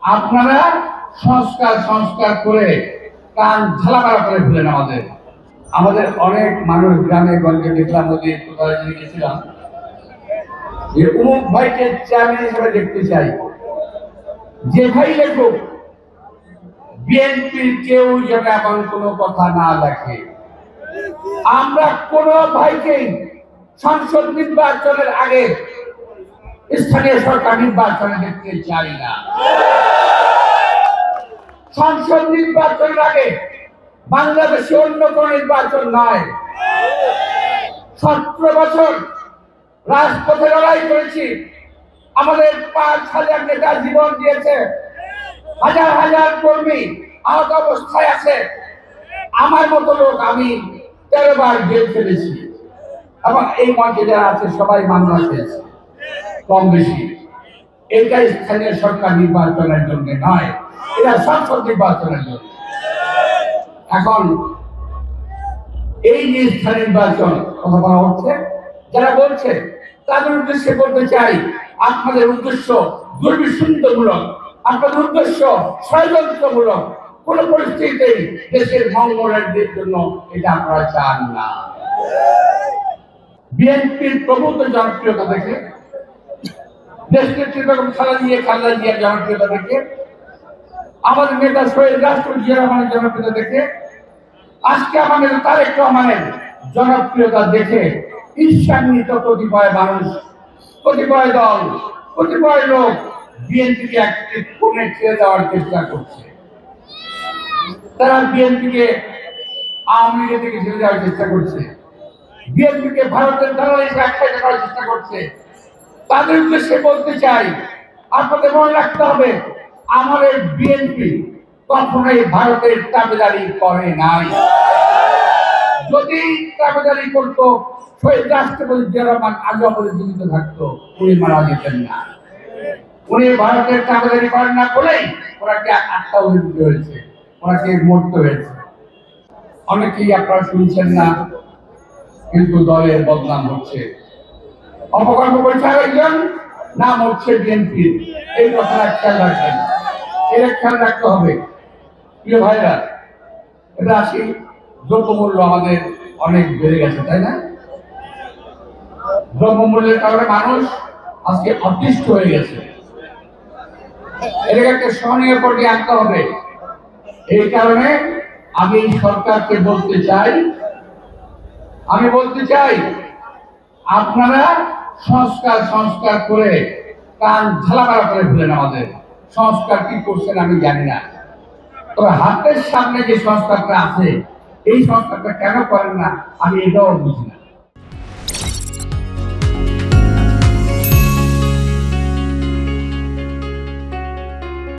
আপনারা সংস্কার সংস্কার করে কান ঝালাপালা করে ফেলেন। আমাদের অনেক মানুষ গ্রামে গঞ্জে দেখলাম, যদি কোথায় গেছিলাম, যে অমুক ভাইকে চেয়ারম্যান হিসেবে দেখতে চাই। যে ভাই লেখুক, বিএনপির কেউ যেন এখন কোনো কথা না লেখে। আমরা কোন ভাইকেই সংসদ নির্বাচনের আগে স্থানীয় সরকার নির্বাচনে দেখতে চাই না। সংসদ নির্বাচনের আগে বাংলাদেশে অন্য কোন নির্বাচন নয়। 17 বছর রাজপথে লড়াই করেছি, আমাদের 5,000 নেতা জীবন দিয়েছে, হাজার হাজার কর্মী আহত অবস্থায় আছে। আমার মতো লোক আমি 13 বার জেল খেলেছি, এবং এই মঞ্চে যারা আছে সবাই মামলা খেয়েছে কম বেশি। এটা স্থানীয় সরকার নির্বাচনের জন্য নয়, এটা সংসদ নির্বাচনের জন্য। এখন এই যে স্থানীয় নির্বাচন কথা বলা হচ্ছে, যারা বলছে তাদের উদ্দেশ্যে বলতে চাই, আপনাদের উদ্দেশ্য দুর্বিসন্ধমূলক, আপনাদের উদ্দেশ্য ষড়যন্ত্রমূলক। কোন পরিস্থিতিতেই দেশের মঙ্গলের জন্য এটা আপনারা চান না। বিএনপির প্রভূত জনপ্রিয়তা দেখে, দেশনেত্রী বেগম খালেদা জিয়ার জনপ্রিয়তা দেখে, আমাদের নেতা শহীদ রাষ্ট্রপতি জিয়া রহমানের জনপ্রিয়তা দেখে, আজকে আমাদের তারেক রহমানের জনপ্রিয়তা দেখে ঈর্ষান্বিত কতিপয় মানুষ, কতিপয় দল, কতিপয় লোক বিএনপিকে একটি কোণে ছেড়ে দেওয়ার চেষ্টা করছে। তারা বিএনপিকে আওয়ামী লীগের দিকে ছেড়ে দেওয়ার চেষ্টা করছে, বিএনপিকে ভারতের দালালি হিসেবে আখ্যায়িত করার চেষ্টা করছে। তাদের উদ্দেশ্যে বলতে চাই, আপনাদের মনে রাখতে হবে, আমাদের বিএনপি কখনোই ভারতের দাবিদারি করে নাই। যদি দাবিদারি করতো, শহীদ রাষ্ট্রপতি জিয়া রহমান আজও আমাদের জীবিত থাকতো, উনি মারা যেতেন না। উনি ভারতের দাবিদারি করেন না বলেই ওনাকে আত্মহত্যা হয়েছে, ওনাকে মরতে হয়েছে। অনেকেই আপনারা শুনছেন না, কিন্তু দলের বদনাম হচ্ছে, অপকর্ম করছে আরেকজন, নাম হচ্ছে বিএনপি। এই কথাটা খেয়াল রাখবেন, এটা খেয়াল রাখতে হবে। প্রিয় ভাইরা, এটা আসি, দ্রব্যমূল্য আমাদের অনেক বেড়ে গেছে, তাই না? দ্রব্যমূল্যের কারণে মানুষ আজকে অতিষ্ঠ হয়ে গেছে। এটাকে একটা সহনীয় পর্যায়ে আনতে হবে। এই কারণে আমি সরকারকে বলতে চাই, আপনারা সংস্কার সংস্কার করে কান ঝালাপালা করে ফেলেন। আমাদের সংস্কার কি করছেন আমি জানি না, তবে হাতের সামনে যে সংস্কারটা আছে, এই সংস্কারটা কেন করেন না আমি এটাও বুঝি না।